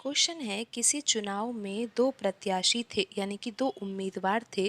Question है किसी चुनाव में दो प्रत्याशी थे यानी कि दो उम्मीदवार थे।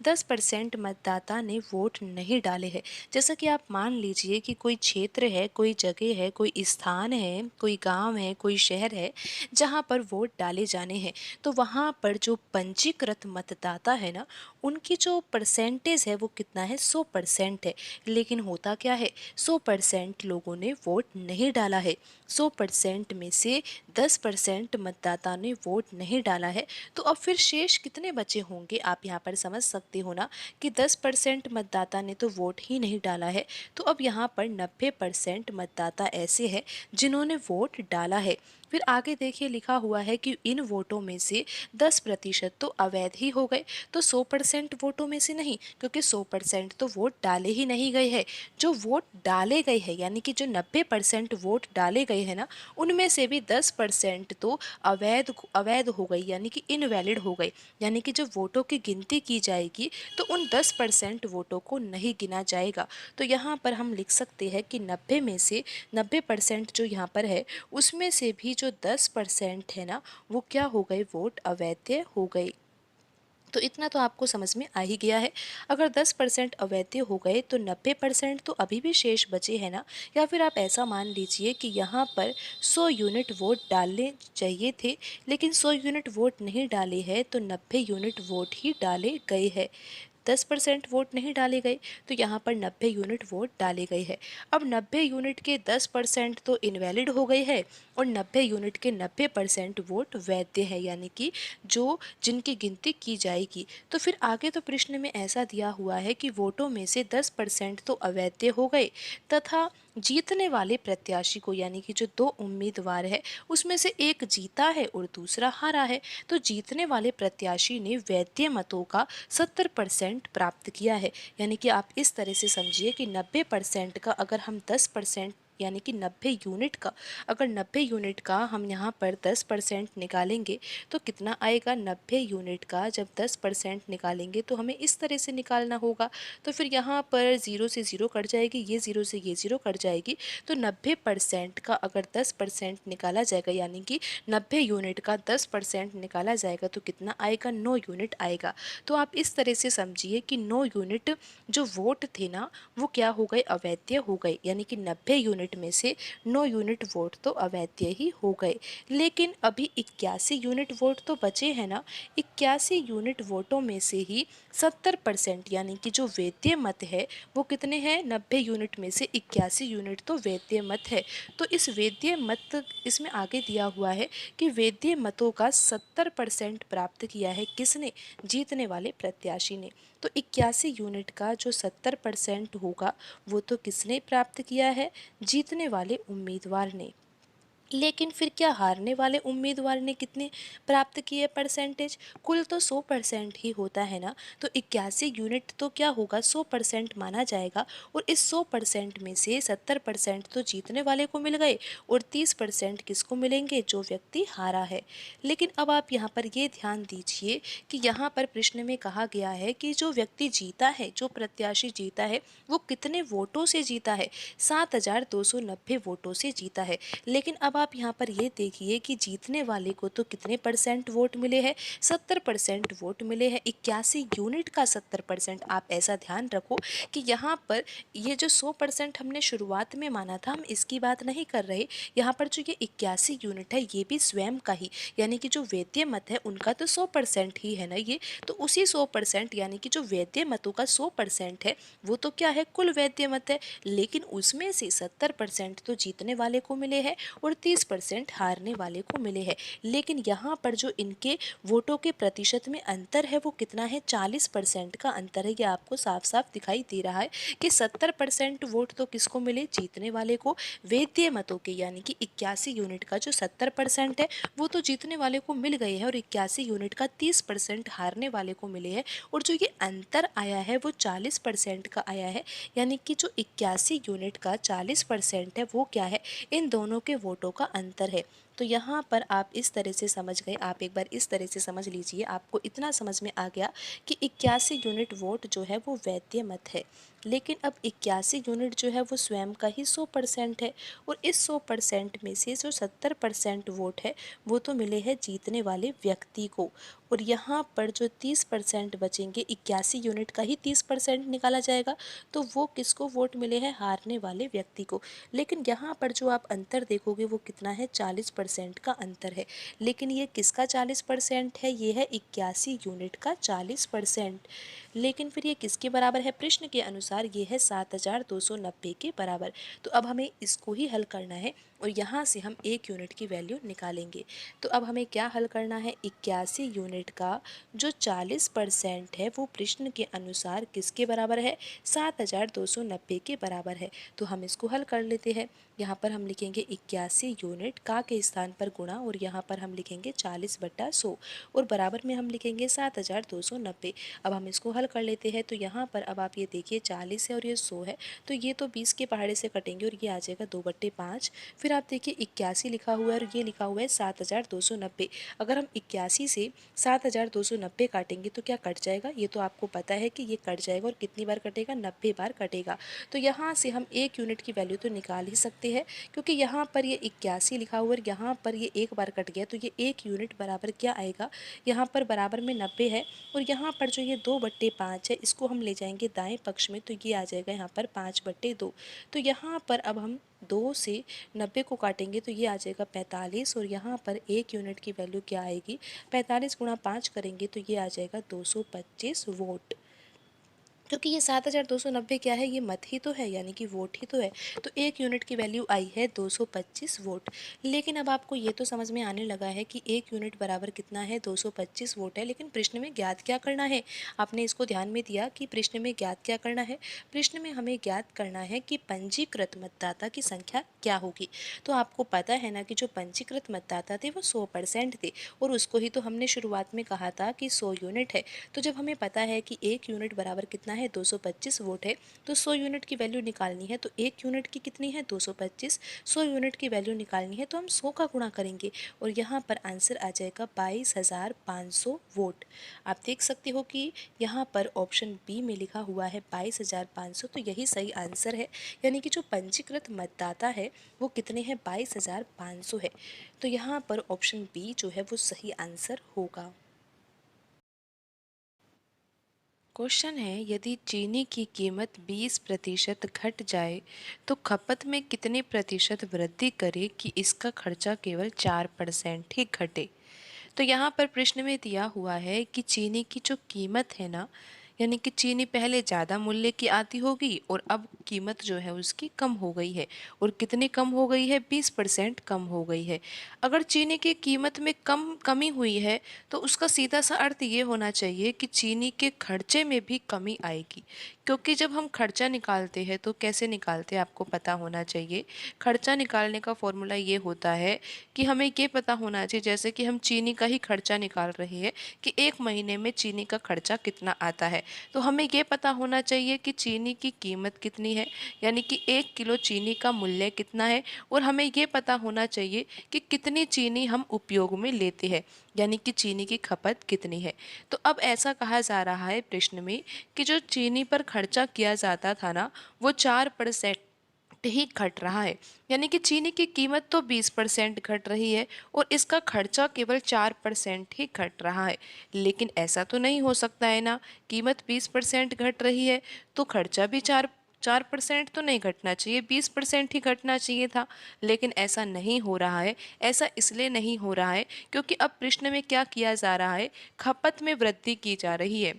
10% मतदाता ने वोट नहीं डाले हैं। जैसा कि आप मान लीजिए कि कोई क्षेत्र है, कोई जगह है, कोई स्थान है, कोई गांव है, कोई शहर है जहां पर वोट डाले जाने हैं। तो वहां पर जो पंजीकृत मतदाता है ना, उनकी जो परसेंटेज है वो कितना है, 100% है। लेकिन होता क्या है, 100% लोगों ने वोट नहीं डाला है। 100% में से 10% मतदाता ने वोट नहीं डाला है। तो अब फिर शेष कितने बचे होंगे, आप यहाँ पर समझ सकते हो ना कि 10% मतदाता ने तो वोट ही नहीं डाला है। तो अब यहाँ पर 90% मतदाता ऐसे हैं जिन्होंने वोट डाला है। फिर आगे देखिए लिखा हुआ है कि इन वोटों में से 10% तो अवैध ही हो गए। तो 100% वोटों में से नहीं, क्योंकि 100% तो वोट डाले ही नहीं गए हैं। जो वोट डाले गए हैं यानी कि जो 90% वोट डाले गए हैं ना, उनमें से भी 10% तो अवैध अवैध हो गई यानी कि इनवैलिड हो गई। यानी कि जब वोटों की गिनती की जाएगी तो उन 10% वोटों को नहीं गिना जाएगा। तो यहाँ पर हम लिख सकते हैं कि 90 में से 90% जो यहाँ पर है उसमें से भी जो 10% है ना, वो क्या हो गए, वोट अवैध हो गए। तो इतना तो आपको समझ में आ ही गया है। अगर 10% अवैध हो गए तो 90% तो अभी भी शेष बचे हैं ना। या फिर आप ऐसा मान लीजिए कि यहाँ पर 100 यूनिट वोट डालने चाहिए थे, लेकिन 100 यूनिट वोट नहीं डाले हैं, तो 90 यूनिट वोट ही डाले गए हैं। 10% वोट नहीं डाले गए, तो यहाँ पर 90 यूनिट वोट डाले गए हैं। अब 90 यूनिट के 10% तो इनवैलिड हो गए हैं और 90 यूनिट के 90% वोट वैध है, यानी कि जो जिनकी गिनती की जाएगी। तो फिर आगे तो प्रश्न में ऐसा दिया हुआ है कि वोटों में से 10% तो अवैध हो गए तथा जीतने वाले प्रत्याशी को, यानी कि जो दो उम्मीदवार है उसमें से एक जीता है और दूसरा हारा है। तो जीतने वाले प्रत्याशी ने वैध मतों का 70% प्राप्त किया है। यानी कि आप इस तरह से समझिए कि 90% का अगर हम 10% यानी कि 90 यूनिट का, अगर 90 यूनिट का हम यहाँ पर 10% निकालेंगे तो कितना आएगा। 90 यूनिट का जब 10% निकालेंगे तो हमें इस तरह से निकालना होगा। तो फिर यहाँ पर 0 से 0 कट जाएगी, ये 0 से ये 0 कट जाएगी। तो 90% का अगर 10% निकाला जाएगा यानी कि 90 यूनिट का 10% निकाला जाएगा तो कितना आएगा, 9 यूनिट आएगा। तो आप इस तरह से समझिए कि 9 यूनिट जो वोट थे ना, वो क्या हो गए, अवैध हो गए। यानी कि 90 यूनिट में से 9 यूनिट वोट तो अवैध ही हो गए। लेकिन अभी 81 यूनिट वोट तो बचे हैं ना। 81 यूनिट वोटों में से ही 70% यानी कि जो वैध मत है वो कितने हैं, 90 यूनिट में से 81 यूनिट तो वैध मत है। तो इस वैध मत, इसमें आगे दिया हुआ है कि वैध मतों का 70% प्राप्त किया है किसने, जीतने वाले प्रत्याशी ने। तो 81 यूनिट का जो 70% होगा वो तो किसने प्राप्त किया है, जीतने वाले उम्मीदवार ने। लेकिन फिर क्या हारने वाले उम्मीदवार ने कितने प्राप्त किए परसेंटेज, कुल तो 100% ही होता है ना। तो 81 यूनिट तो क्या होगा, 100% माना जाएगा। और इस 100% में से 70% तो जीतने वाले को मिल गए और 30% किसको मिलेंगे, जो व्यक्ति हारा है। लेकिन अब आप यहाँ पर ये ध्यान दीजिए कि यहाँ पर प्रश्न में कहा गया है कि जो व्यक्ति जीता है, जो प्रत्याशी जीता है, वो कितने वोटों से जीता है, 7290 वोटों से जीता है। लेकिन अब आप यहाँ पर ये देखिए कि जीतने वाले को तो कितने परसेंट वोट मिले हैं, 70% वोट मिले हैं। 81 यूनिट का 70%, आप ऐसा ध्यान रखो कि यहाँ पर ये जो 100% हमने शुरुआत में माना था, हम इसकी बात नहीं कर रहे। यहाँ पर जो ये 81 यूनिट है ये भी स्वयं का ही, यानी कि जो वैध मत है उनका तो 100% ही है ना ये। तो उसी 100% यानी कि जो वैध मतों का 100% है वो तो क्या है, कुल वैध मत है। लेकिन उसमें से 70% तो जीतने वाले को मिले हैं और 30% हारने वाले को मिले हैं। लेकिन यहाँ पर जो इनके वोटों के प्रतिशत में अंतर है वो कितना है, 40% का अंतर है। ये आपको साफ साफ दिखाई दे रहा है कि 70% वोट तो किसको मिले, जीतने वाले को। वैध मतों के यानी कि 81 यूनिट का जो 70% है वो तो जीतने वाले को मिल गए हैं और 81 यूनिट का 30% हारने वाले को मिले हैं। और जो ये अंतर आया है वो 40% का आया है। यानी कि जो 81 यूनिट का 40% है वो क्या है, इन दोनों के वोटों का अंतर है। तो यहाँ पर आप इस तरह से समझ गए, आप एक बार इस तरह से समझ लीजिए, आपको इतना समझ में आ गया कि 81 यूनिट वोट जो है वो वैध मत है। लेकिन अब 81 यूनिट जो है वो स्वयं का ही 100% है, और इस 100% में से जो 70% वोट है वो तो मिले हैं जीतने वाले व्यक्ति को, और यहाँ पर जो 30% बचेंगे, 81 यूनिट का ही 30% निकाला जाएगा, तो वो किसको वोट मिले हैं? हारने वाले व्यक्ति को। लेकिन यहाँ पर जो आप अंतर देखोगे वो कितना है? 40% का अंतर है। लेकिन ये किसका 40% है? ये है 81 यूनिट का 40%। लेकिन फिर ये किसके बराबर है? प्रश्न के अनुसार ये है 7290 के बराबर। तो अब हमें इसको ही हल करना है, और यहाँ से हम 1 यूनिट की वैल्यू निकालेंगे। तो अब हमें क्या हल करना है? 81 यूनिट का जो 40% है वो प्रश्न के अनुसार किसके बराबर है? 7290 के बराबर है। तो हम इसको हल कर लेते हैं। यहाँ पर हम लिखेंगे 81 यूनिट का के स्थान पर गुणा, और यहाँ पर हम लिखेंगे 40/100, और बराबर में हम लिखेंगे 7290। अब हम इसको हल कर लेते हैं। तो यहाँ पर अब आप ये देखिए, 40 है और ये 100 है, तो ये तो 20 के पहाड़े से कटेंगे और ये आ जाएगा 2/5। फिर आप देखिए 81 लिखा हुआ है और ये लिखा हुआ है 7290। अगर हम 81 से 7290 काटेंगे तो क्या कट जाएगा? ये तो आपको पता है कि ये कट जाएगा, और कितनी बार कटेगा? 90 बार कटेगा। तो यहाँ से हम 1 यूनिट की वैल्यू तो निकाल ही सकते हैं, क्योंकि यहाँ पर ये 81 लिखा हुआ है, यहाँ पर ये एक बार कट गया, तो ये 1 यूनिट बराबर क्या आएगा? यहाँ पर बराबर में 90 है, और यहाँ पर जो ये 2/5 है इसको हम ले जाएंगे दाएं पक्ष में, तो ये आ जाएगा यहाँ पर 5/2। तो यहाँ पर अब हम 2 से 90 को काटेंगे तो ये आ जाएगा 45, और यहाँ पर 1 यूनिट की वैल्यू क्या आएगी? 45 गुणा 5 करेंगे तो ये आ जाएगा 225 वोट। क्योंकि ये 7290 क्या है? ये मत ही तो है, यानी कि वोट ही तो है। तो 1 यूनिट की वैल्यू आई है 225 वोट। लेकिन अब आपको ये तो समझ में आने लगा है कि 1 यूनिट बराबर कितना है? 225 वोट है। लेकिन प्रश्न में ज्ञात क्या करना है? आपने इसको ध्यान में दिया कि प्रश्न में ज्ञात क्या करना है? प्रश्न में हमें ज्ञात करना है कि पंजीकृत मतदाता की संख्या क्या होगी। तो आपको पता है ना कि जो पंजीकृत मतदाता थे वो 100% थे, और उसको ही तो हमने शुरुआत में कहा था कि 100 यूनिट है। तो जब हमें पता है कि 1 यूनिट बराबर कितना है? 225 वोट है, तो 100 यूनिट की वैल्यू निकालनी है, तो 1 यूनिट की कितनी है? 225। 100 यूनिट की वैल्यू निकालनी है तो हम 100 का गुणा करेंगे, और यहाँ पर आंसर आ जाएगा 22,500 वोट। आप देख सकते हो कि यहाँ पर ऑप्शन बी में लिखा हुआ है 22,500, तो यही सही आंसर है। यानी कि जो पंजीकृत मतदाता है वो कितने हैं? 22,500 है। तो यहाँ पर ऑप्शन बी जो है वो सही आंसर होगा। क्वेश्चन है, यदि चीनी की कीमत 20% घट जाए तो खपत में कितने प्रतिशत वृद्धि करे कि इसका खर्चा केवल 4% ही घटे? तो यहाँ पर प्रश्न में दिया हुआ है कि चीनी की जो कीमत है ना, यानी कि चीनी पहले ज़्यादा मूल्य की आती होगी और अब कीमत जो है उसकी कम हो गई है, और कितनी कम हो गई है? 20% कम हो गई है। अगर चीनी की कीमत में कमी हुई है तो उसका सीधा सा अर्थ ये होना चाहिए कि चीनी के खर्चे में भी कमी आएगी, क्योंकि जब हम खर्चा निकालते हैं तो कैसे निकालते हैं आपको पता होना चाहिए। खर्चा निकालने का फॉर्मूला ये होता है कि हमें ये पता होना चाहिए, जैसे कि हम चीनी का ही खर्चा निकाल रहे हैं कि 1 महीने में चीनी का खर्चा कितना आता है, तो हमें ये पता होना चाहिए कि चीनी की कीमत कितनी है, यानी कि 1 किलो चीनी का मूल्य कितना है, और हमें ये पता होना चाहिए कि कितनी चीनी हम उपयोग में लेते हैं, यानी कि चीनी की खपत कितनी है। तो अब ऐसा कहा जा रहा है प्रश्न में कि जो चीनी पर खर्चा किया जाता था ना, वो 4% ही घट रहा है, यानी कि चीनी की कीमत तो 20% घट रही है और इसका खर्चा केवल 4% ही घट रहा है। लेकिन ऐसा तो नहीं हो सकता है ना, कीमत 20% घट रही है तो खर्चा भी 4% तो नहीं घटना चाहिए, 20% ही घटना चाहिए था। लेकिन ऐसा नहीं हो रहा है। ऐसा इसलिए नहीं हो रहा है क्योंकि अब प्रश्न में क्या किया जा रहा है? खपत में वृद्धि की जा रही है,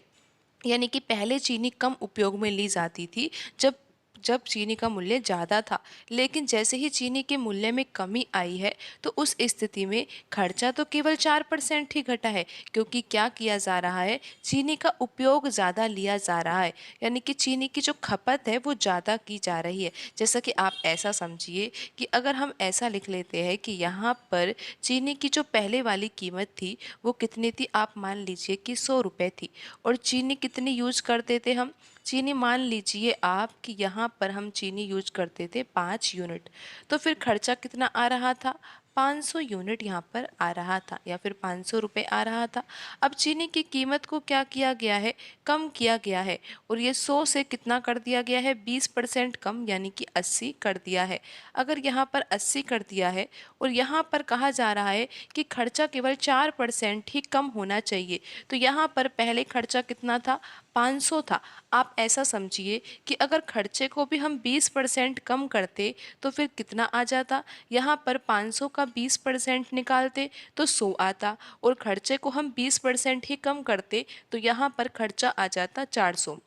यानी कि पहले चीनी कम उपयोग में ली जाती थी जब जब चीनी का मूल्य ज़्यादा था, लेकिन जैसे ही चीनी के मूल्य में कमी आई है तो उस स्थिति में खर्चा तो केवल 4% ही घटा है, क्योंकि क्या किया जा रहा है? चीनी का उपयोग ज़्यादा लिया जा रहा है, यानी कि चीनी की जो खपत है वो ज़्यादा की जा रही है। जैसा कि आप ऐसा समझिए कि अगर हम ऐसा लिख लेते हैं कि यहाँ पर चीनी की जो पहले वाली कीमत थी वो कितनी थी? आप मान लीजिए कि 100 रुपये थी, और चीनी कितनी यूज करते थे हम? चीनी मान लीजिए आप कि यहाँ पर हम चीनी यूज करते थे 5 यूनिट, तो फिर खर्चा कितना आ रहा था? 500 यूनिट यहाँ पर आ रहा था या फिर 500 रुपये आ रहा था। अब चीनी की कीमत को क्या किया गया है, कम किया गया है और ये 100 से कितना कर दिया गया है, 20% कम यानी कि 80 कर दिया है। अगर यहाँ पर 80 कर दिया है और यहाँ पर कहा जा रहा है कि खर्चा केवल 4% ही कम होना चाहिए, तो यहाँ पर पहले खर्चा कितना था, 500 था। आप ऐसा समझिए कि अगर खर्चे को भी हम 20% कम करते तो फिर कितना आ जाता, यहाँ पर 500 का 20% निकालते तो 100 आता और खर्चे को हम 20% ही कम करते तो यहाँ पर खर्चा आ जाता 400।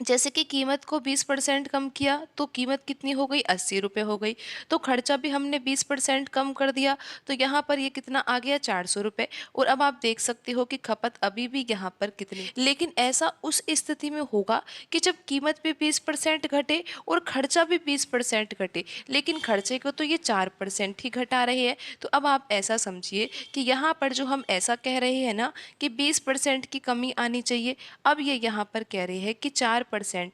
जैसे कि कीमत को 20% कम किया तो कीमत कितनी हो गई, 80 रुपये हो गई। तो खर्चा भी हमने 20% कम कर दिया तो यहाँ पर ये कितना आ गया, 400 रुपये। और अब आप देख सकते हो कि खपत अभी भी यहाँ पर कितनी, लेकिन ऐसा उस स्थिति में होगा कि जब कीमत भी 20% घटे और खर्चा भी 20% घटे, लेकिन खर्चे को तो ये 4% ही घटा रहे हैं। तो अब आप ऐसा समझिए कि यहाँ पर जो हम ऐसा कह रहे हैं ना कि 20% की कमी आनी चाहिए, अब ये यहाँ पर कह रहे हैं कि 4%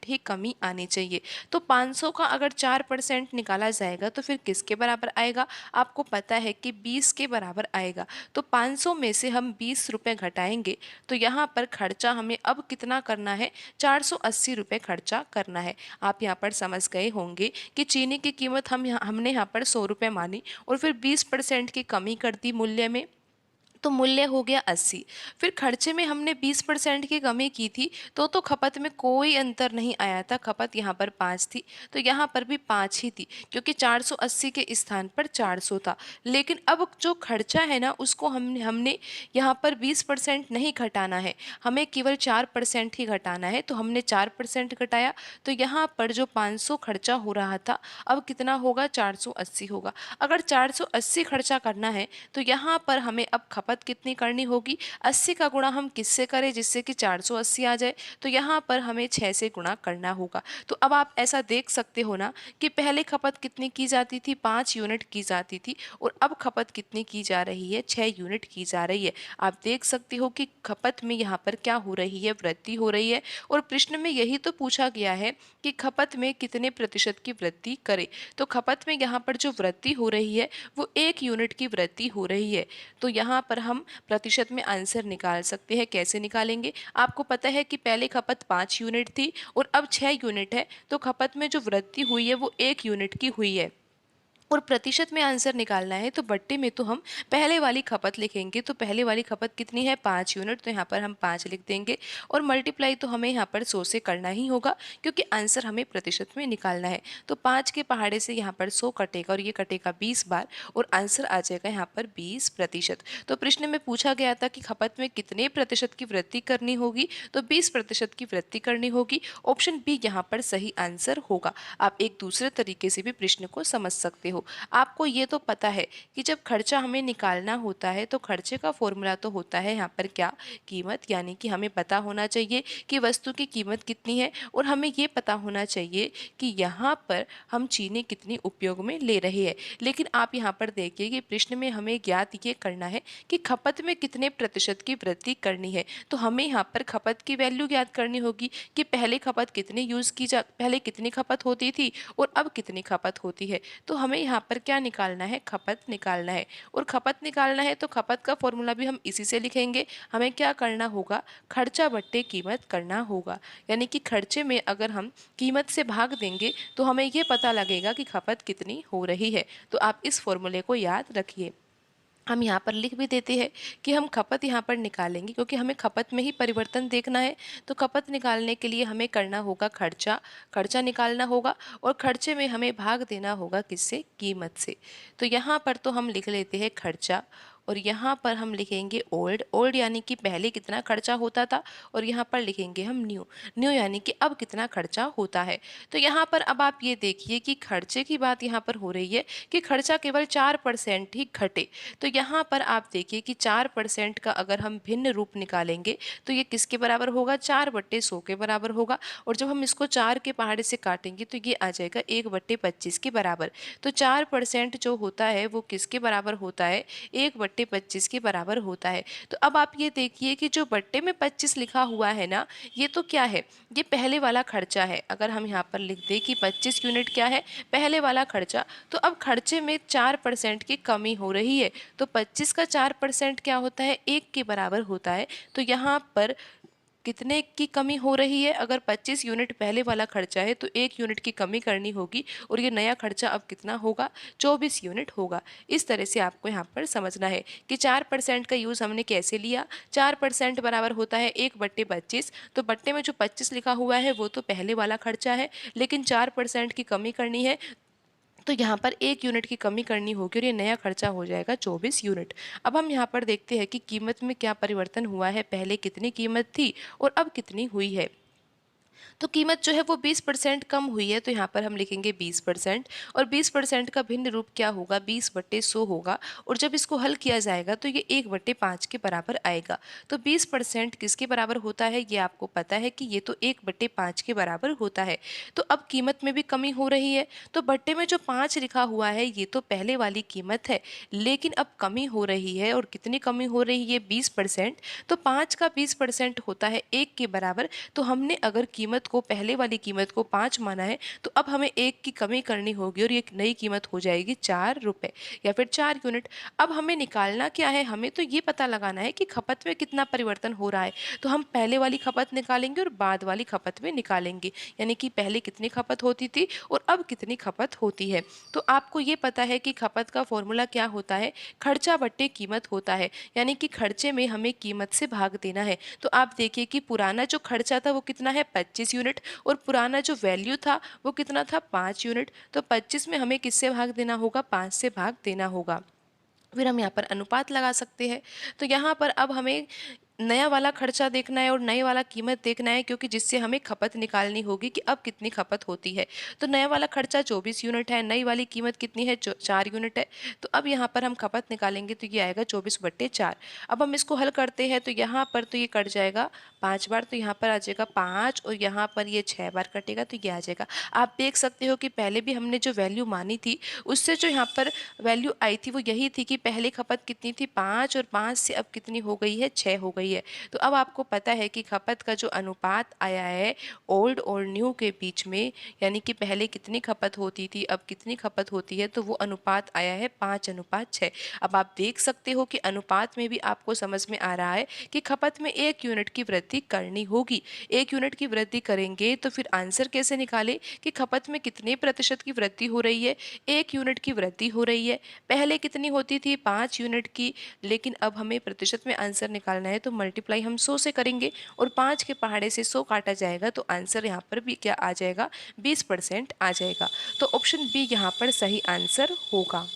ही कमी आनी चाहिए। तो 500 का अगर 4% निकाला जाएगा तो फिर किसके बराबर आएगा, आपको पता है कि 20 के बराबर आएगा। तो 500 में से हम 20 रुपये घटाएंगे तो यहाँ पर खर्चा हमें अब कितना करना है, 480 रुपये खर्चा करना है। आप यहाँ पर समझ गए होंगे कि चीनी की कीमत हमने यहाँ पर 100 रुपये मानी और फिर 20% की कमी कर दी मूल्य में, तो मूल्य हो गया 80। फिर खर्चे में हमने 20% की कमी की थी तो खपत में कोई अंतर नहीं आया था, खपत यहाँ पर 5 थी तो यहाँ पर भी 5 ही थी क्योंकि 480 के स्थान पर 400 था। लेकिन अब जो खर्चा है ना उसको हमने यहाँ पर 20% नहीं घटाना है, हमें केवल 4% ही घटाना है। तो हमने 4% घटाया तो यहाँ पर जो 500 खर्चा हो रहा था अब कितना होगा, 480 होगा। अगर 480 खर्चा करना है तो यहाँ पर हमें अब खपत कितनी करनी होगी, 80 का गुणा हम किससे करें जिससे कि 480 आ जाए, तो यहाँ पर हमें 6 से गुणा करना होगा। तो अब आप ऐसा देख सकते हो ना कि पहले खपत कितनी की जाती थी, 5 यूनिट की जाती थी और अब खपत कितनी की जा रही है, 6 यूनिट की जा रही है। आप देख सकते हो कि खपत में यहाँ पर क्या हो रही है, वृद्धि हो रही है। और प्रश्न में यही तो पूछा गया है कि खपत में कितने प्रतिशत की वृद्धि करें। तो खपत में यहाँ पर जो वृद्धि हो रही है वो 1 यूनिट की वृद्धि हो रही है। तो यहाँ पर हम प्रतिशत में आंसर निकाल सकते हैं। कैसे निकालेंगे, आपको पता है कि पहले खपत 5 यूनिट थी और अब 6 यूनिट है, तो खपत में जो वृद्धि हुई है वो 1 यूनिट की हुई है। और प्रतिशत में आंसर निकालना है तो बट्टे में तो हम पहले वाली खपत लिखेंगे। तो पहले वाली खपत कितनी है, 5 यूनिट, तो यहाँ पर हम 5 लिख देंगे और मल्टीप्लाई तो हमें यहाँ पर 100 से करना ही होगा क्योंकि आंसर हमें प्रतिशत में निकालना है। तो 5 के पहाड़े से यहाँ पर 100 कटेगा और ये कटेगा 20 बार और आंसर आ जाएगा यहाँ पर 20%। तो प्रश्न में पूछा गया था कि खपत में कितने प्रतिशत की वृद्धि करनी होगी, तो 20% की वृद्धि करनी होगी। ऑप्शन बी यहाँ पर सही आंसर होगा। आप एक दूसरे तरीके से भी प्रश्न को समझ सकते हो। आपको ये तो पता है कि जब खर्चा हमें निकालना होता है तो खर्चे का फॉर्मूला तो होता है यहाँ पर क्या, कीमत, यानी कि हमें पता होना चाहिए कि वस्तु की कीमत कितनी है और हमें ये पता होना चाहिए कि यहाँ पर हम चीनी कितनी उपयोग में ले रहे हैं। लेकिन आप यहाँ पर देखिए कि प्रश्न में हमें ज्ञात ये करना है कि खपत में कितने प्रतिशत की वृद्धि करनी है। तो हमें यहाँ पर खपत की वैल्यू ज्ञात करनी होगी कि पहले खपत कितनी पहले कितनी खपत होती थी और अब कितनी खपत होती है। तो हमें यहाँ पर क्या निकालना है, खपत निकालना है। और खपत निकालना है तो खपत का फॉर्मूला भी हम इसी से लिखेंगे। हमें क्या करना होगा, खर्चा बट्टे कीमत करना होगा। यानी कि खर्चे में अगर हम कीमत से भाग देंगे तो हमें ये पता लगेगा कि खपत कितनी हो रही है। तो आप इस फॉर्मूले को याद रखिए। हम यहाँ पर लिख भी देते हैं कि हम खपत यहाँ पर निकालेंगे क्योंकि हमें खपत में ही परिवर्तन देखना है। तो खपत निकालने के लिए हमें करना होगा खर्चा, खर्चा निकालना होगा और खर्चे में हमें भाग देना होगा किससे, कीमत से। तो यहाँ पर तो हम लिख लेते हैं खर्चा और यहाँ पर हम लिखेंगे ओल्ड, ओल्ड यानी कि पहले कितना खर्चा होता था और यहाँ पर लिखेंगे हम न्यू, न्यू यानी कि अब कितना खर्चा होता है। तो यहाँ पर अब आप ये देखिए कि खर्चे की बात यहाँ पर हो रही है कि खर्चा केवल 4% ही घटे। तो यहाँ पर आप देखिए कि 4% का अगर हम भिन्न रूप निकालेंगे तो ये किसके बराबर होगा, 4/100 के बराबर होगा। और जब हम इसको 4 के पहाड़े से काटेंगे तो ये आ जाएगा 1/25 के बराबर। तो 4% जो होता है वो किसके बराबर होता है, 1/25 बट्टे 25 के बराबर होता है। तो अब आप ये देखिए कि जो बट्टे में 25 लिखा हुआ है ना, ये तो क्या है, ये पहले वाला खर्चा है। अगर हम यहाँ पर लिख दें कि 25 यूनिट क्या है, पहले वाला खर्चा, तो अब खर्चे में 4% की कमी हो रही है। तो 25 का 4% क्या होता है, 1 के बराबर होता है। तो यहाँ पर कितने की कमी हो रही है, अगर 25 यूनिट पहले वाला खर्चा है तो 1 यूनिट की कमी करनी होगी, और ये नया खर्चा अब कितना होगा, 24 यूनिट होगा। इस तरह से आपको यहाँ पर समझना है कि 4% का यूज़ हमने कैसे लिया। 4% बराबर होता है 1/25। तो बट्टे में जो 25 लिखा हुआ है वो तो पहले वाला खर्चा है, लेकिन 4% की कमी करनी है, तो यहाँ पर 1 यूनिट की कमी करनी होगी और ये नया खर्चा हो जाएगा 24 यूनिट। अब हम यहाँ पर देखते हैं कि कीमत में क्या परिवर्तन हुआ है, पहले कितनी कीमत थी और अब कितनी हुई है। तो कीमत जो है वो 20% कम हुई है, तो यहाँ पर हम लिखेंगे 20%। और 20% का भिन्न रूप क्या होगा, 20/100 होगा। और जब इसको हल किया जाएगा तो ये 1/5 के बराबर आएगा। तो 20% किसके बराबर होता है, ये आपको पता है कि ये तो 1/5 के बराबर होता है। तो अब कीमत में भी कमी हो रही है, तो बट्टे में जो 5 लिखा हुआ है ये तो पहले वाली कीमत है, लेकिन अब कमी हो रही है। और कितनी कमी हो रही है, 20%। तो 5 का 20% होता है 1 के बराबर। तो हमने अगर कीमत को, पहले वाली कीमत को 5 माना है, तो अब हमें 1 की कमी करनी होगी और ये नई कीमत हो जाएगी 4 रुपए या फिर 4 यूनिट। अब हमें निकालना क्या है, हमें तो ये पता लगाना है कि खपत में कितना परिवर्तन हो रहा है। तो हम पहले वाली खपत निकालेंगे और बाद वाली खपत में निकालेंगे, यानी कि पहले कितनी खपत होती थी और अब कितनी खपत होती है। तो आपको ये पता है कि खपत का फॉर्मूला क्या होता है, खर्चा बट्टे कीमत होता है, यानी कि खर्चे में हमें कीमत से भाग देना है। तो आप देखिए कि पुराना जो खर्चा था वो कितना है, 25 यूनिट, और पुराना जो वैल्यू था वो कितना था, 5 यूनिट। तो 25 में हमें किससे भाग देना होगा, 5 से भाग देना होगा। फिर हम यहाँ पर अनुपात लगा सकते हैं। तो यहाँ पर अब हमें नया वाला खर्चा देखना है और नए वाला कीमत देखना है, क्योंकि जिससे हमें खपत निकालनी होगी कि अब कितनी खपत होती है। तो नया वाला खर्चा 24 यूनिट है, नई वाली कीमत कितनी है, 4 यूनिट है। तो अब यहाँ पर हम खपत निकालेंगे तो ये आएगा 24/4। अब हम इसको हल करते हैं तो यहाँ पर तो ये कट जाएगा 5 बार, तो यहाँ पर आ जाएगा 5, और यहाँ पर ये 6 बार कटेगा तो ये आ जाएगा। आप देख सकते हो कि पहले भी हमने जो वैल्यू मानी थी उससे जो यहाँ पर वैल्यू आई थी वो यही थी कि पहले खपत कितनी थी, 5, और 5 से अब कितनी हो गई है, 6 हो गई है। तो अब आपको पता है कि खपत का जो अनुपात आया है ओल्ड और न्यू के बीच में, यानी कि पहले कितनी खपत होती थी अब कितनी खपत होती है, तो वो अनुपात आया है 5:6। अब आप देख सकते हो कि अनुपात में भी आपको समझ में आ रहा है कि खपत में 1 यूनिट की वृद्धि करनी होगी। 1 यूनिट की वृद्धि करेंगे तो फिर आंसर कैसे निकाले कि खपत में कितने प्रतिशत की वृद्धि हो रही है, 1 यूनिट की वृद्धि हो रही है। पहले कितनी होती थी, 5 यूनिट की, लेकिन अब हमें प्रतिशत में आंसर निकालना है तो मल्टीप्लाई हम 100 से करेंगे, और 5 के पहाड़े से 100 काटा जाएगा तो आंसर यहाँ पर भी क्या आ जाएगा, 20% आ जाएगा। तो ऑप्शन बी यहाँ पर सही आंसर होगा।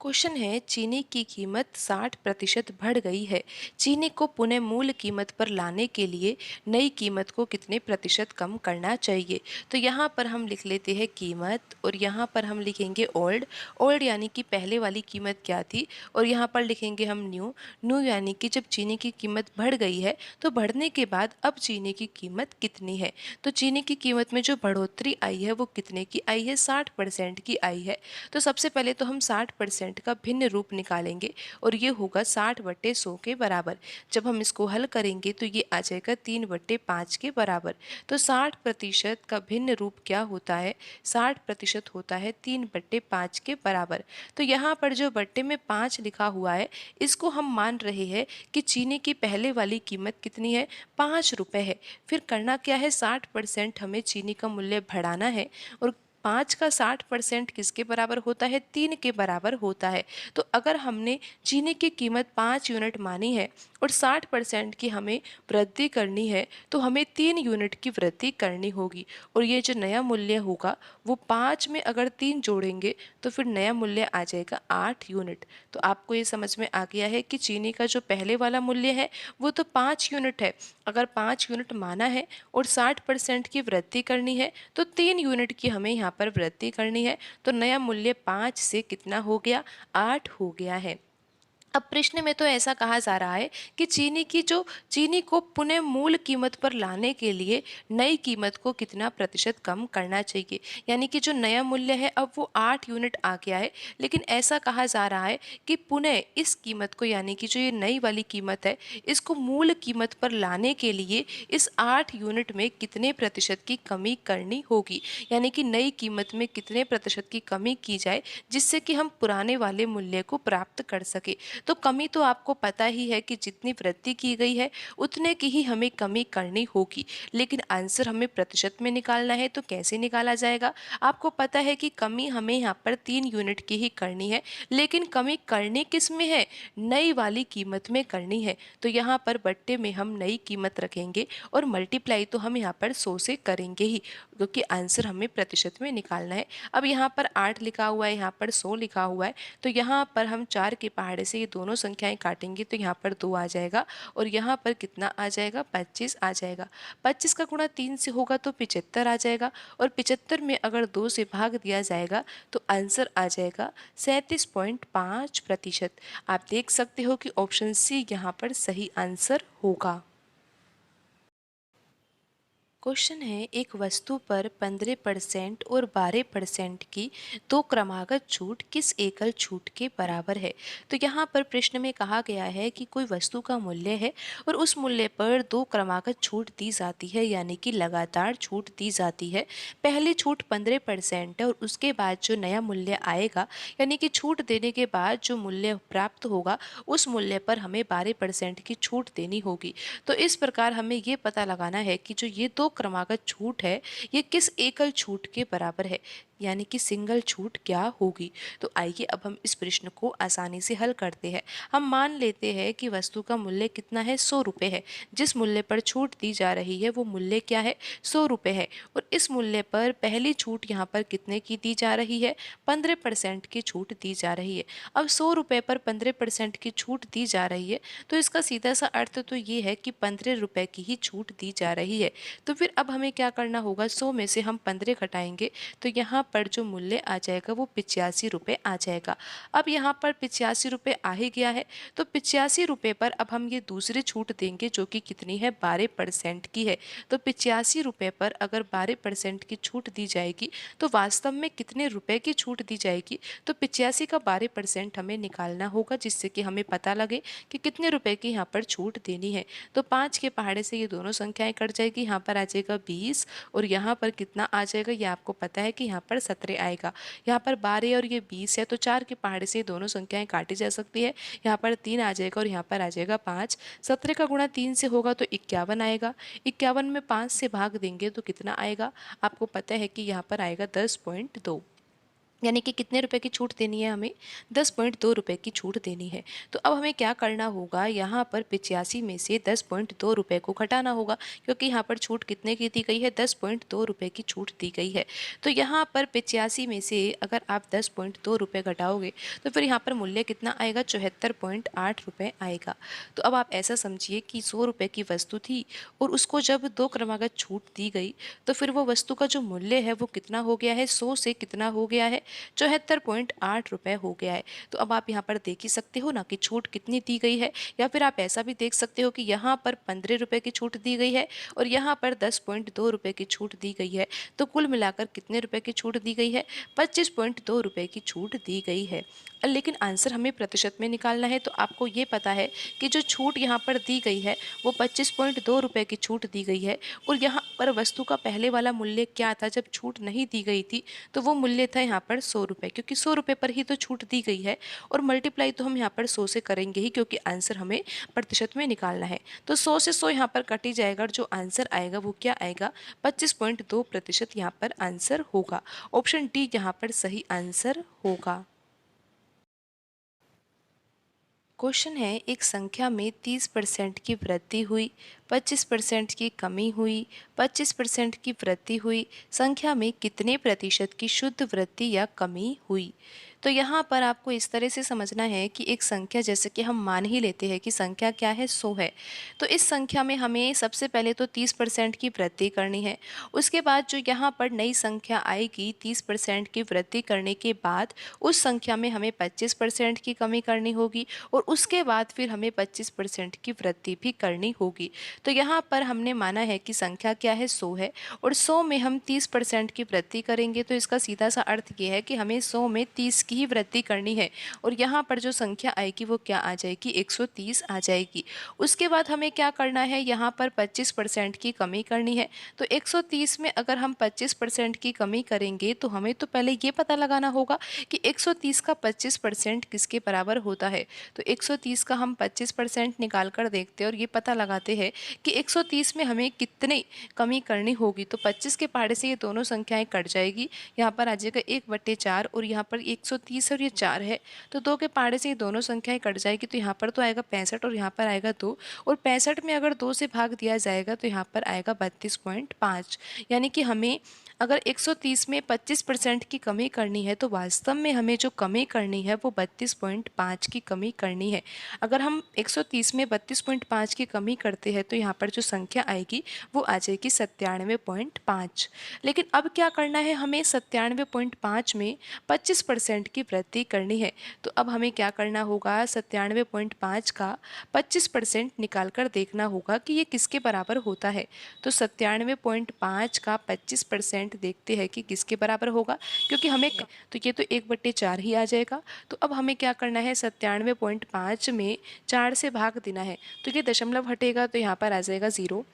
क्वेश्चन है, चीनी की कीमत 60% बढ़ गई है। चीनी को पुनः मूल कीमत पर लाने के लिए नई कीमत को कितने प्रतिशत कम करना चाहिए। तो यहाँ पर हम लिख लेते हैं कीमत, और यहाँ पर हम लिखेंगे ओल्ड। ओल्ड यानी कि पहले वाली कीमत क्या थी, और यहाँ पर लिखेंगे हम न्यू। न्यू यानी कि जब चीनी की कीमत बढ़ गई है तो बढ़ने के बाद अब चीनी की कीमत कितनी है। तो चीनी की कीमत में जो बढ़ोतरी आई है वो कितने की आई है, 60% की आई है। तो सबसे पहले तो हम 60% का भिन्न रूप निकालेंगे, और ये होगा 60/100 के बराबर। जब हम इसको हल करेंगे तो ये आ जाएगा 3/5 के बराबर। तो 60% का भिन्न रूप क्या होता है, 60% होता है 3/5 के बराबर। तो यहाँ पर जो बट्टे में 5 लिखा हुआ है इसको हम मान रहे हैं कि चीनी की पहले वाली कीमत कितनी है, 5 रुपये है। फिर करना क्या है, 60% हमें चीनी का मूल्य बढ़ाना है, और 5 का 60% किसके बराबर होता है, 3 के बराबर होता है। तो अगर हमने चीनी की कीमत 5 यूनिट मानी है और 60% की हमें वृद्धि करनी है, तो हमें 3 यूनिट की वृद्धि करनी होगी। और ये जो नया मूल्य होगा वो 5 में अगर 3 जोड़ेंगे तो फिर नया मूल्य आ जाएगा 8 यूनिट। तो आपको ये समझ में आ गया है कि चीनी का जो पहले वाला मूल्य है वो तो 5 यूनिट है। अगर 5 यूनिट माना है और 60% की वृद्धि करनी है तो 3 यूनिट की हमें यहाँ पर वृद्धि करनी है। तो नया मूल्य 5 से कितना हो गया, 8 हो गया है। अब प्रश्न में तो ऐसा कहा जा रहा है कि चीनी को पुनः मूल कीमत पर लाने के लिए नई कीमत को कितना प्रतिशत कम करना चाहिए। यानी कि जो नया मूल्य है अब वो 8 यूनिट आ गया है, लेकिन ऐसा कहा जा रहा है कि पुनः इस कीमत को, यानी कि जो ये नई वाली कीमत है, इसको मूल कीमत पर लाने के लिए इस 8 यूनिट में कितने प्रतिशत की कमी करनी होगी। यानी कि नई कीमत में कितने प्रतिशत की कमी की जाए जिससे कि हम पुराने वाले मूल्य को प्राप्त कर सके। तो कमी तो आपको पता ही है कि जितनी वृद्धि की गई है उतने की ही हमें कमी करनी होगी, लेकिन आंसर हमें प्रतिशत में निकालना है तो कैसे निकाला जाएगा। आपको पता है कि कमी हमें यहाँ पर 3 यूनिट की ही करनी है, लेकिन कमी करनी किस में है, नई वाली कीमत में करनी है। तो यहाँ पर बट्टे में हम नई कीमत रखेंगे और मल्टीप्लाई तो हम यहाँ पर 100 से करेंगे ही, क्योंकि आंसर हमें प्रतिशत में निकालना है। अब यहाँ पर 8 लिखा हुआ है, यहाँ पर 100 लिखा हुआ है, तो यहाँ पर हम 4 के पहाड़े से ये दोनों संख्याएं काटेंगे तो यहाँ पर 2 आ जाएगा और यहाँ पर कितना आ जाएगा, 25 आ जाएगा। 25 का गुणा 3 से होगा तो 75 आ जाएगा और 75 में अगर 2 से भाग दिया जाएगा तो आंसर आ जाएगा 37.5%। आप देख सकते हो कि ऑप्शन सी यहाँ पर सही आंसर होगा। क्वेश्चन है, एक वस्तु पर 15% और 12% की दो क्रमागत छूट किस एकल छूट के बराबर है। तो यहाँ पर प्रश्न में कहा गया है कि कोई वस्तु का मूल्य है और उस मूल्य पर दो क्रमागत छूट दी जाती है, यानी कि लगातार छूट दी जाती है। पहली छूट 15% है और उसके बाद जो नया मूल्य आएगा, यानी कि छूट देने के बाद जो मूल्य प्राप्त होगा उस मूल्य पर हमें 12% की छूट देनी होगी। तो इस प्रकार हमें ये पता लगाना है कि जो ये दो क्रमागत छूट है ये किस एकल छूट के बराबर है, यानी कि सिंगल छूट क्या होगी। तो आइए अब हम इस प्रश्न को आसानी से हल करते हैं। हम मान लेते हैं कि वस्तु का मूल्य कितना है, 100 रुपये है। जिस मूल्य पर छूट दी जा रही है वो मूल्य क्या है, 100 रुपये है। और इस मूल्य पर पहली छूट यहाँ पर कितने की दी जा रही है, 15% की छूट दी जा रही है। अब 100 रुपये पर 15% की छूट दी जा रही है तो इसका सीधा सा अर्थ तो ये है कि 15 रुपये की ही छूट दी जा रही है। तो फिर अब हमें क्या करना होगा, 100 में से हम 15 घटाएंगे तो यहाँ पर जो मूल्य आ जाएगा वो 85 रुपये आ जाएगा। अब यहाँ पर 85 रुपये आ ही गया है तो 85 रुपये पर अब हम ये दूसरी छूट देंगे जो कि कितनी है, 12% की है। तो 85 रुपये पर अगर 12% की छूट दी जाएगी तो वास्तव में कितने रुपए की छूट दी जाएगी। तो 85 का 12% हमें निकालना होगा जिससे कि हमें पता लगे कि कितने रुपए की यहाँ पर छूट देनी है। तो 5 के पहाड़े से ये दोनों संख्याएं कट जाएगी, यहाँ पर आ जाएगा 20 और यहाँ पर कितना आ जाएगा, ये आपको पता है कि यहाँ पर 17 आएगा। यहाँ पर 12 और ये 20 है तो 4 के पहाड़े से दोनों संख्याएं काटी जा सकती है। यहाँ पर 3 आ जाएगा और यहाँ पर आ जाएगा 5। 17 का गुणा 3 से होगा तो 51 आएगा। 51 में 5 से भाग देंगे तो कितना आएगा, आपको पता है कि यहाँ पर आएगा 10.2, यानी कि कितने रुपए की छूट देनी है हमें, 10.2 रुपये की छूट देनी है। तो अब हमें क्या करना होगा, यहाँ पर 85 में से 10.2 रुपये को घटाना होगा क्योंकि यहाँ पर छूट कितने की दी गई है, 10.2 रुपये की छूट दी गई है। तो यहाँ पर 85 में से अगर आप 10.2 रुपये घटाओगे तो फिर यहाँ पर मूल्य कितना आएगा, 74.8 रुपये आएगा। तो अब आप ऐसा समझिए कि 100 रुपये की वस्तु थी और उसको जब दो क्रमागत छूट दी गई तो फिर वो वस्तु का जो मूल्य है वो कितना हो गया है, 100 से कितना हो गया है, 74.8 रुपये हो गया है। तो अब आप यहाँ पर देख ही सकते हो ना कि छूट कितनी दी गई है, या फिर आप ऐसा भी देख सकते हो कि यहाँ पर 15 रुपये की छूट दी गई है और यहाँ पर 10.2 रुपये की छूट दी गई है। तो कुल मिलाकर कितने रुपए की छूट दी गई है, 25.2 रुपये की छूट दी गई है। लेकिन आंसर हमें प्रतिशत में निकालना है तो आपको ये पता है कि जो छूट यहाँ पर दी गई है वो 25.2 रुपये की छूट दी गई है और यहाँ पर वस्तु का पहले वाला मूल्य क्या था जब छूट नहीं दी गई थी, तो वो मूल्य था यहाँ पर 100 रुपये, क्योंकि 100 रुपये पर ही तो छूट दी गई है और मल्टीप्लाई तो हम यहाँ पर 100 से करेंगे ही क्योंकि आंसर हमें प्रतिशत में निकालना है। तो 100 से 100 यहाँ पर कटी जाएगा और जो आंसर आएगा वो क्या आएगा, 25.2% यहाँ पर आंसर होगा। ऑप्शन डी यहाँ पर सही आंसर होगा। क्वेश्चन है, एक संख्या में 30% की वृद्धि हुई, 25% की कमी हुई, 25% की वृद्धि हुई, संख्या में कितने प्रतिशत की शुद्ध वृद्धि या कमी हुई। तो यहाँ पर आपको इस तरह से समझना है कि एक संख्या, जैसे कि हम मान ही लेते हैं कि संख्या क्या है, 100 है। तो इस संख्या में हमें सबसे पहले तो 30% की वृद्धि करनी है। उसके बाद जो यहाँ पर नई संख्या आएगी, 30% की वृद्धि करने के बाद उस संख्या में हमें 25% की कमी करनी होगी, और उसके बाद फिर हमें 25% की वृद्धि भी करनी होगी। तो यहाँ पर हमने माना है कि संख्या क्या है, 100 है, और 100 में हम 30% की वृद्धि करेंगे, तो इसका सीधा सा अर्थ ये है कि हमें 100 में 30 की ही वृद्धि करनी है, और यहाँ पर जो संख्या आएगी वो क्या आ जाएगी, 130 आ जाएगी। उसके बाद हमें क्या करना है, यहाँ पर 25% की कमी करनी है। तो 130 में अगर हम 25% की कमी करेंगे तो हमें तो पहले ये पता लगाना होगा कि 130 का 25% किसके बराबर होता है। तो 130 का हम 25% निकाल कर देखते हैं और ये पता लगाते हैं कि 130 में हमें कितनी कमी करनी होगी। तो 25 के पहाड़े से ये दोनों संख्याएं कट जाएगी, यहाँ पर आ जाएगा 1/4, और यहाँ पर 130 और ये 4 है, तो 2 के पहाड़े से ये दोनों संख्याएं कट जाएगी। तो यहाँ पर तो आएगा 65 और यहाँ पर आएगा 2, और 65 में अगर 2 से भाग दिया जाएगा तो यहाँ पर आएगा 32.5। यानी कि हमें अगर 130 में 25% की कमी करनी है तो वास्तव में हमें जो कमी करनी है वो 32.5 की कमी करनी है। अगर हम 130 में 32.5 की कमी करते हैं तो यहाँ पर जो संख्या आएगी वो आ जाएगी 97.5। लेकिन अब क्या करना है, हमें 97.5 में 25% की वृद्धि करनी है। तो अब हमें क्या करना होगा, 97.5 का 25% निकाल कर देखना होगा कि ये किसके बराबर होता है। तो 97.5 का 25% देखते हैं कि किसके बराबर होगा, क्योंकि हमें तो ये तो 1/4 ही आ जाएगा। तो अब हमें क्या करना है, 97.5 में 4 से भाग देना है, तो ये दशमलव हटेगा तो यहाँ पर आ जाएगा 0।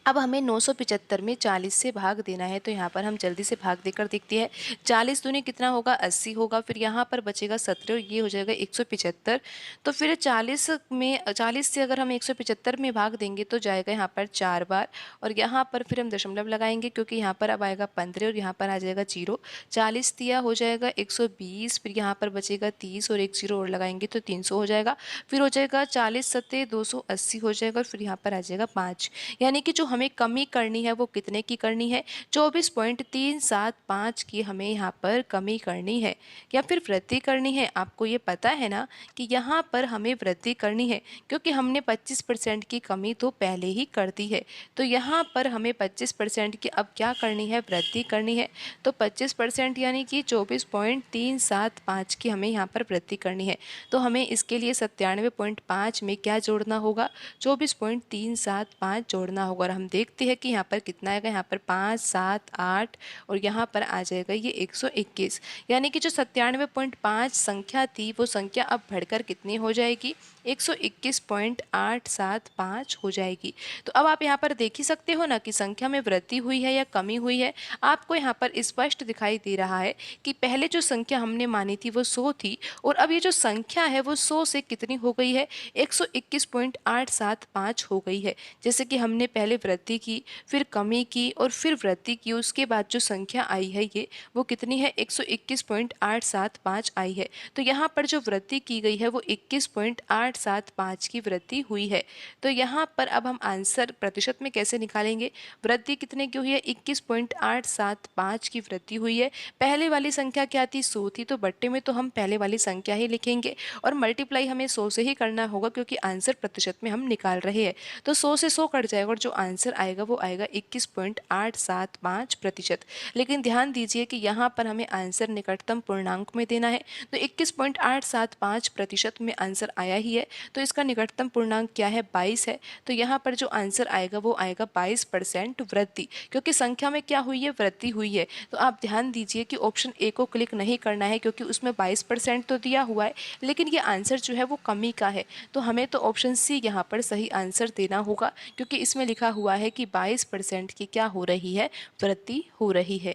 अब हमें 975 में 40 से भाग देना है, तो यहाँ पर हम जल्दी से भाग देकर देखते हैं। 40 दूनी कितना होगा, 80 होगा, फिर यहाँ पर बचेगा 17 और ये हो जाएगा 175। तो फिर 40 से अगर हम 175 में भाग देंगे तो जाएगा यहाँ पर 4 बार, और यहाँ पर फिर हम दशमलव लगाएंगे क्योंकि यहाँ पर अब आएगा 15 और यहाँ पर आ जाएगा 0। 40 दिया हो जाएगा 120, फिर यहाँ पर बचेगा 30 और एक 0 और लगाएंगे तो 300 हो जाएगा। फिर हो जाएगा 40 सत्ते 280 हो जाएगा, और फिर यहाँ पर आ जाएगा 5। यानी कि जो हमें कमी करनी है वो कितने की करनी है, 24.375 की हमें यहाँ पर कमी करनी है, या फिर वृद्धि करनी है। आपको ये पता है ना कि यहाँ पर हमें वृद्धि करनी है, क्योंकि हमने 25% की कमी तो पहले ही कर दी है। तो यहाँ पर हमें 25% की अब क्या करनी है, वृद्धि करनी है। तो 25% यानी कि 24.375 की हमें यहाँ पर वृद्धि करनी है। तो हमें इसके लिए 97.5 में क्या जोड़ना होगा, 24.375 जोड़ना होगा। और हम देखते हैं कि यहाँ पर कितना आएगा, यहाँ पर 5, 7, 8 और यहाँ पर आ जाएगा ये 121। यानी कि जो 97.5 संख्या थी वो संख्या अब बढ़कर कितनी हो जाएगी, 121.875 हो जाएगी। तो अब आप यहाँ पर देख ही सकते हो ना कि संख्या में वृद्धि हुई है या कमी हुई है। आपको यहाँ पर स्पष्ट दिखाई दे रहा है कि पहले जो संख्या हमने मानी थी वो 100 थी, और अब ये जो संख्या है वो 100 से कितनी हो गई है, 121.875 हो गई है। जैसे कि हमने पहले वृद्धि की, फिर कमी की और फिर वृद्धि की, उसके बाद जो संख्या आई है ये वो कितनी है, 121.875 आई है। तो यहाँ पर जो वृद्धि की गई है वो 21.875 की वृद्धि हुई है। तो यहाँ पर अब हम आंसर प्रतिशत में कैसे निकालेंगे, वृद्धि कितने की हुई है, 21.875 की वृद्धि हुई है। पहले वाली संख्या क्या थी, 100 थी, तो बट्टे में तो हम पहले वाली संख्या ही लिखेंगे, और मल्टीप्लाई हमें 100 से ही करना होगा क्योंकि आंसर प्रतिशत में हम निकाल रहे हैं। तो 100 से 100 कट जाएगा और जो आंसर आएगा वो आएगा 21.875%। लेकिन ध्यान दीजिए कि यहाँ पर हमें आंसर निकटतम पूर्णांक में देना है, तो 21.875% में आंसर आया ही है, तो इसका निकटतम पूर्णांक क्या है, 22 है। तो यहाँ पर जो आंसर आएगा वो आएगा 22% वृद्धि, क्योंकि संख्या में क्या हुई है, वृद्धि हुई है। तो आप ध्यान दीजिए कि ऑप्शन ए को क्लिक नहीं करना है क्योंकि उसमें 22% तो दिया हुआ है, लेकिन ये आंसर जो है वो कमी का है। तो हमें तो ऑप्शन सी यहाँ पर सही आंसर देना होगा, क्योंकि इसमें लिखा हुआ है कि 22% की क्या हो रही है, वृद्धि हो रही है।